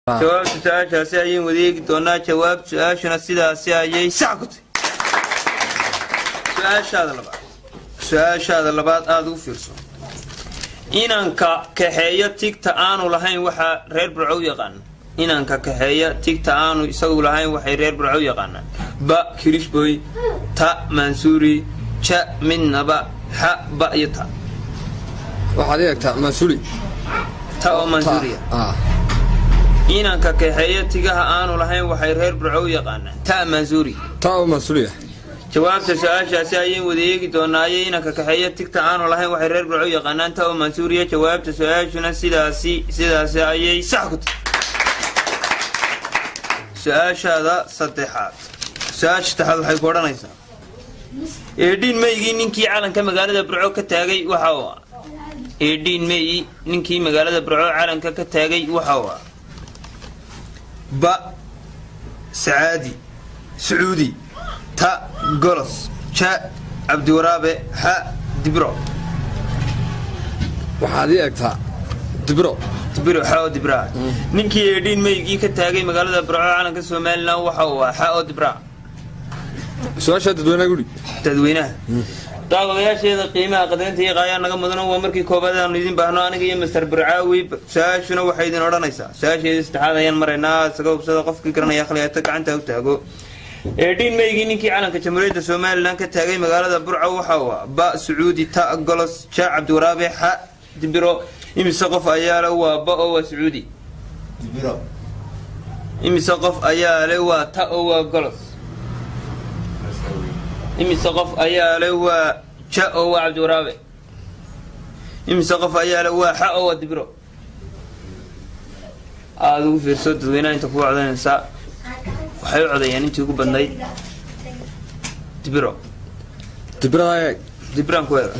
جواب سؤال سأيين وديك دونا جواب سؤال شنو السيدة سأيين ساكت سؤال شاد اللبات آدو فيرسو إنك كحية تيك تآنو لهين وحا رير برعو يغان إنك كحية تيك تآنو يسوي لهين وحا رير برعو يغان با كريش بوي تا منسوري شا من نبا حا با يتا وحاليك تا منسوري تا منسورية إنك كحية تيجها آنو لهين وحا رير برعو يغان تا منسوري تا منسورية جواب سؤال شاسعين وديك دوناي إنك كحية تكتان والله وحرر برعوية قنان تاو منسورية جواب سؤال شنو سيداسي أي ساكت سؤال شهادة صدحات سؤال شتحال حيكورا نيسا إيدين ميجي ننكي عالن كمقالة برعو كتاقي وحاوا إيدين ميجي ننكي مقالة برعو عالن كتاقي وحاوا با سعادي سعودي تا غلس شا عبد ورابه ح دبرو وحاليك تا دبرو حاو دبرا نينكي يدين ميغي كتاغي مغالده برعو عالنka Soomaaliland waxa uu xaao dibra su'aasha dadweynaha daaqayaasheeda qiimaha qadaynta iyo qaayaan naga mudan oo markii koobaad aan idin baahno aniga iyo Mr. Burcaawi saashuna waxay idin oranaysaa saasheeda saddexaad ayaan maraynaa sababsada qofkii garanaya akhliyada gacanta u taago إيدين ميجي نيكي عالم كجمهورية الصومال كتاجي مقالة برعة وحوا با سعودي تا جلس شا عبد ورابه ح دبرو يمسقف أياله وبا وسعودي دبرو يمسقف أياله وتا وجلس يمسقف أياله وشا وعبد ورابه يمسقف أياله وحا ودبرو هذا في الصوت وين أنت قوة على النساء waxay u codeeyeen intii ugu badnayd dibran ku weerar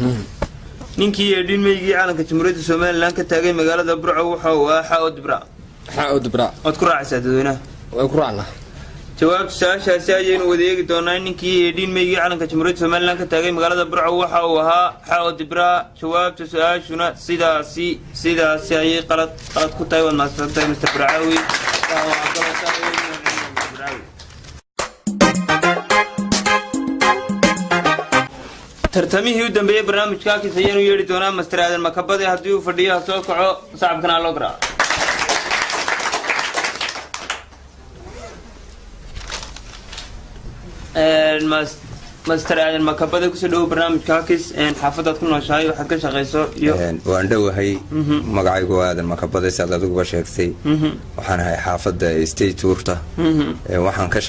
ninkii yeedhin meeyay caalanka jamhuuriyadda Soomaaliland ka taagay magaalada Burco waxa uu xaao dibra od ku raacaysaa dadweynaha way ku raacnaa jawaab saashaasi ayeen wadeegi doonaa ninkii yeedhin meeyay caalanka jamhuuriyadda Soomaaliland ka taagay magaalada Burco waxa uu xaao dibra jawaabta su'aashuna sidaasi ay qalad ku tahay wad maasantay Mr. Burcaawi tartamihii u dambeeyay barnaamijkaas ayaan u yeeri doonaa Mr. Aadan Makabade hadii uu fadhiyo soo kaco sacabkana loo garaaco Mr. Aadan Makabade ku soo dhaw barnaamijkaas xaafadad ku nooshahay waxaad ka shaqeyso iyo waan dhawahay magacaygu Aadan Makabade saad adigu ba sheegtay waxaan ahay xaafadda State Tourta waxaan ka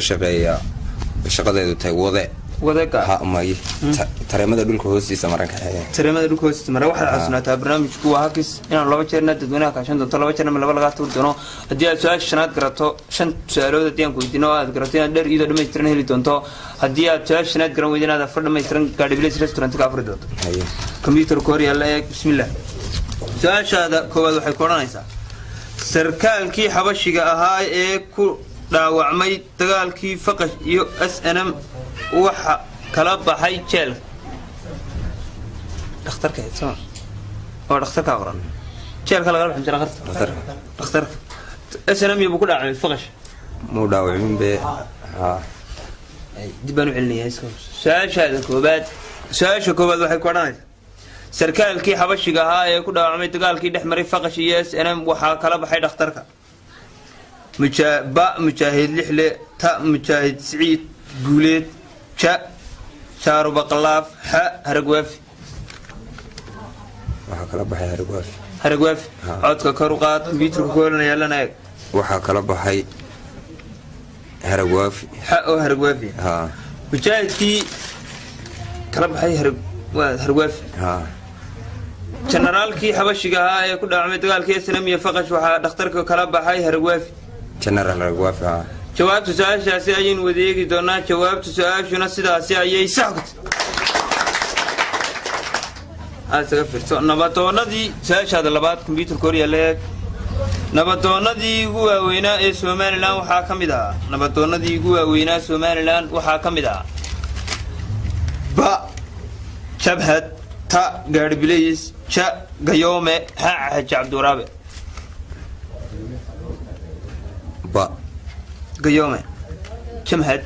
shaqeeyaa shaqadeedu tahay wadaga may tareemada dhulka hoostiisa maranka tareemada dhulka hoostiisa maran waxa xasuunataa barnaamijku waa hakis inaan laba jeerna dadweynaha kaashan doonto laba jeerna laba laga tuur doono hadii aad su'aasha shanaad garato shan su'aalood hadii aan ku weydiino aad garato inaad dheer iyo dhameystiran heli doonto hadii aad su'aasha shanaad garan weydina aad afar dhameystiran gaadhi bilis restaurant ka afri doonto computer kooriya la eeg bismillah su'aashaada koowaad waxay ku oranaysaa sarkaalkii xabashiga ahaa ee ku dhaawacmay dagaalkii faqash iyo SNM waxa kala baxay jeel dhakhtarka heesan oo dhakhtarka qoran jeel kala baxay jira dhakhtarka SNM iyo ku dhacay faqash muu dhaawacmin be dibanu cilmiya su'aasha koobaad waxay ku oranaysaa sarkaalkii xabashiga ahaa ee ku dhaawacmay dagaalkii dhexmaray faqash iyo SNM waxa kala baxay dhakhtarka مجاهد لحلة تا مجاهد سعيد قوليت شا شارو بقلاف حا هرقوافي waxaa kala baxay هرقوافي عودك كروقات بيترو كورنا يلا نايق waxaa kala baxay هرقوافي هرقوافي مجاهد كي kala baxay هرقوافي جنرال كي حبشيغا ee ku dhaacmay dagaalkii SNM iyo faqash waxa dhakhtarka kala baxay هرقوافي general Ragwafi jawaabta su'aashaasi ayeen wadeegi doonaa jawaabta su'aashuna sidaasi ayay saxad asaga firto nabadoonadii su'aashaada labaad computer kooriya leeg nabadoonadii ugu waaweynaa ee Soomaaliland waxa kamid ah ba jabhad ta gaadhi bilis cha gayome ha Cabdi Waraabe ba قيومه جمهد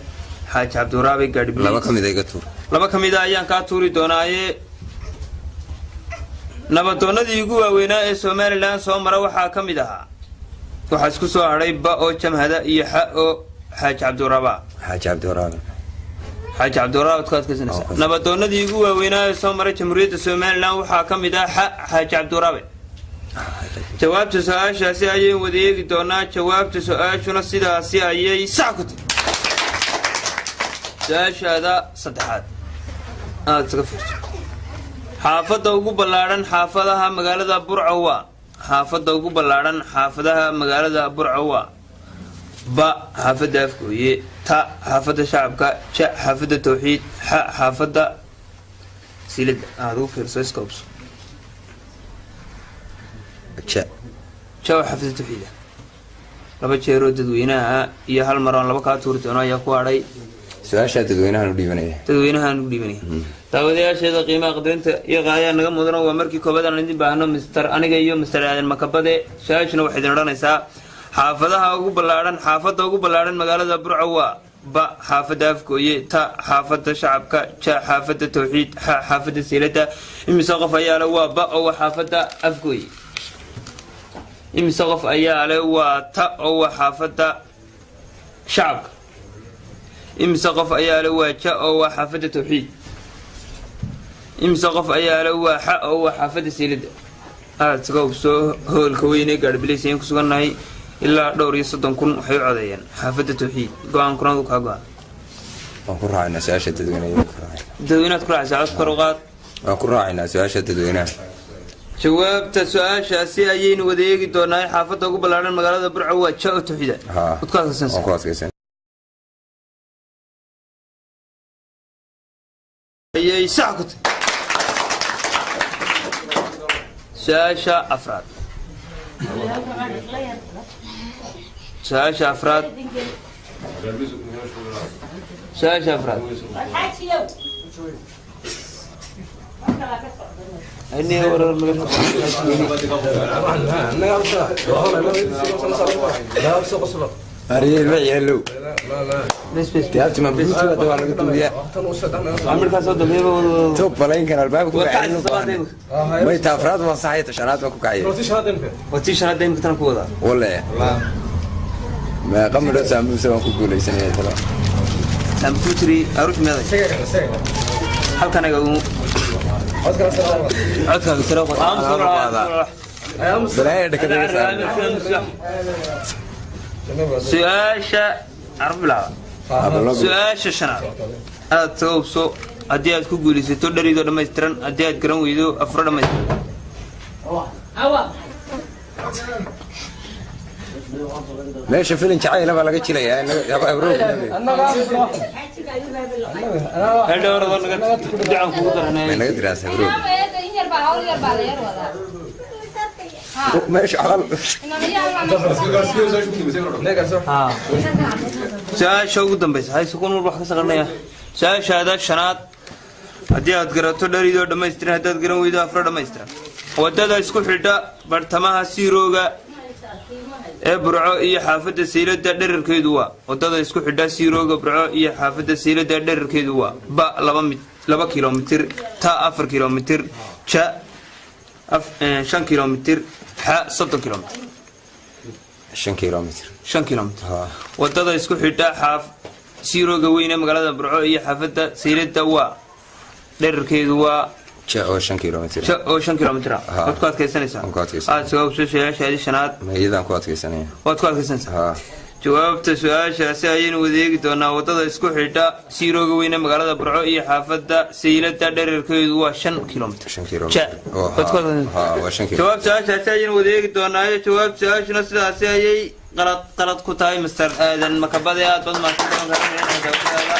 حاج عبد الرابي قاعد بليس laba kamid iga tuur laba kamida ayaan ka tuuri doonaaye nabadoonadii ugu waaweynaa ee Soomaaliland soo mara waxa kamid ahaa waxa isku soo haray ba oo jamhada iyo xa oo xaaj Cabduraba xaaj Cabduraba ka hadkaysanaysa nabadoonadii ugu waaweynaa ee soo mara jamhuuriyadda Soomaaliland waxa kamid ah xaaj Cabduraba jawaabta su'aashaasi ayaan wadaagi doonaa jawaabta su'aashuna sidaasi ayay sax ku tahay su'aashada saddexaad aad iska fiirso xaafadda ugu ballaaran xaafadaha magaalada Burco waa xaafadda ugu ballaaran xaafadaha magaalada Burco waa ba xaafadda Afkooye ta xaafadda shacabka ja xaafadda tawxiid xa xaafadda silid aad u fiirso iskoobs ja xaafadda tawxiid laba jeero dadweynaha iyo hal mar oo laba ka tuuri doono ayaa ku hadhay su'aasha dadweynaha u dhiibanaya daawadayaasheeda qiimaha qadarinta iyo qaaya naga mudan waa markii koobaad aan idin baahno Mr. aniga iyo Mr. Aadan Makabade su'aashuna waxay idin oranaysaa xaafadda ugu ballaaran magaalada Burco waa ba xaafadda Afkooye ta xaafadda shacabka ja xaafadda tawxiid xa xaafadda silada imisa qof ayaa leh waa ba oo xaafadda Afkooye imisa qof ayaa leh waa ta oo xaafadda shacabka imisa qof ayaa leh waa ja oo xaafadda tawxiid imisa qof ayaa leh waa xa oo xaafadda silada aad soo hoolka weyn ee gaadhbilaysan ku sugannahay ilaa dhowr iyo 30,000 waxay u codeeyeen xaafadda tawxiid go'aan kunadu ka go'an waan ku raacinaa su'aasha dadweynaha dadweynaha ku raacay cod kor u qaad waan ku raacinaa su'aasha dadweynaha jawaabta su'aashaasi ayaynu wadaagi doonaa xaafadda ugu ballaaran magaalada Burco waa ja oo tawxiid ku adkaysan ayay sax ku tahay su'aasha afraad أني ورا أريد بعيالو بس تيابتي ما بلوتو هذا ولا قلت وياه عمل كاسو دبيبه توب فلين كان الباب كوكا عينو ما يتافراد ما صحيت شنات ما كوكا عينو وتيش هذا يمكن تكون كودا ولا ما قبل لا سامو سوا كوكو لي سنه ترى سامبوتري أروح ماذا هل كان يقول عدك سلام بلاي دكتور سؤال عرب لا سؤال شنو أتوبسو أديات كوجوليس تودري دو دمسترن أديات كرام ويدو أفراد دمسترن ليش فيلم شعيل ما لقيت لي يعني يا بروك هذا هو الرجل دعم كودا هنا من دراسة بروك ماشي على سؤال شو قدام بس هاي سكون الروح كسرنا سؤال هذا شنات أديات قرأتو دري دو دمسترن هدات قرأ ويدو أفراد دمسترن وده اسكو حدا برتمها سيروغا Burco iyo xaafadda Siilada dhererkeedu waa wadada isku xidha Siirooga Burco iyo xaafadda Siilada dhererkeedu waa ba 2 kilomitir ta 4 kilomitir ja 5 kilomitir ha 7 kilomitir 5 kilomitir 5 kilomitir wadada isku xidha Siirooga weyn ee magaalada Burco iyo xaafadda Siilada waa dhererkeedu waa جاء 5 كيلومتر جاء 5 كيلومتر واد كيسانيسا سؤال سؤال شناد ما يدان كواد كيسانيا واد كيسانيسا جوابت سؤال ayeen wadeegi doonaa wadada isku xidha Siirooga weyn ee magaalada Burco iyo xaafadda Siilada dhererkeedu waa 5 kilomitir jawaab su'aashaasi ayeen wadeegi doonaa jawaab su'aashuna sidaas ayay qalad ku tahay Mr. Aadan Makabade aad bad maasantahay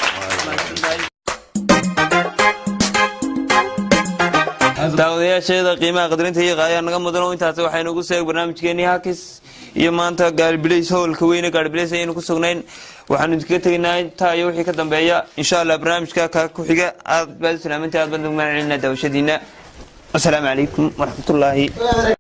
daawadayaasheeda qiimaha qadarinta iyo qaaya naga mudan intaas waxaynu ugu soo barnaamijkeennii Hakis iyo maanta Gaarbilays howlka weyn ee Gaarbilays aynu ku sugnayn waxaanu idinka tagnaa taayo wixii ka dambeeya insha Allah barnaamijka ka ku xiga aad baad salaamantii aad bad magaalada daawashadiina assalaamu calaykum wa rahmatullaahi